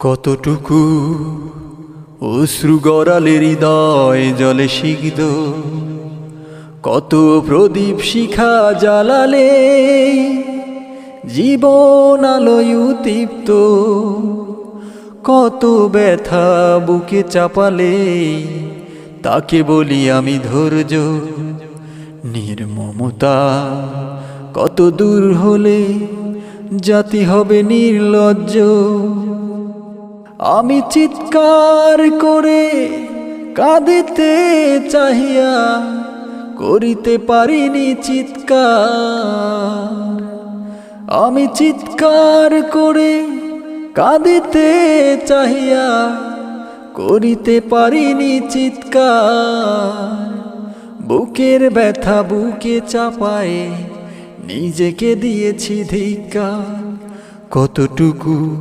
কতটুকু অশ্রু গড়ালে হৃদয় জলে সিগদ, কত প্রদীপ শিখা জ্বালালে জীবন আলোয় উদ্দীপ্ত, কত ব্যথা বুকে চাপালে তাকে বলি আমি ধৈর্য। নির্মমতা কত দূর হলে জাতি হবে নির্লজ্জ। আমি চিৎকার করে কাঁদিতে চাহিয়া করিতে পারিনি চিৎকার। আমি চিৎকার করে কাঁদিতে চাহিয়া করিতে পারিনি চিৎকার। বুকের ব্যথা বুকে চাপায়ে নিজেকে দিয়েছি ধিক্কার। কতটুকু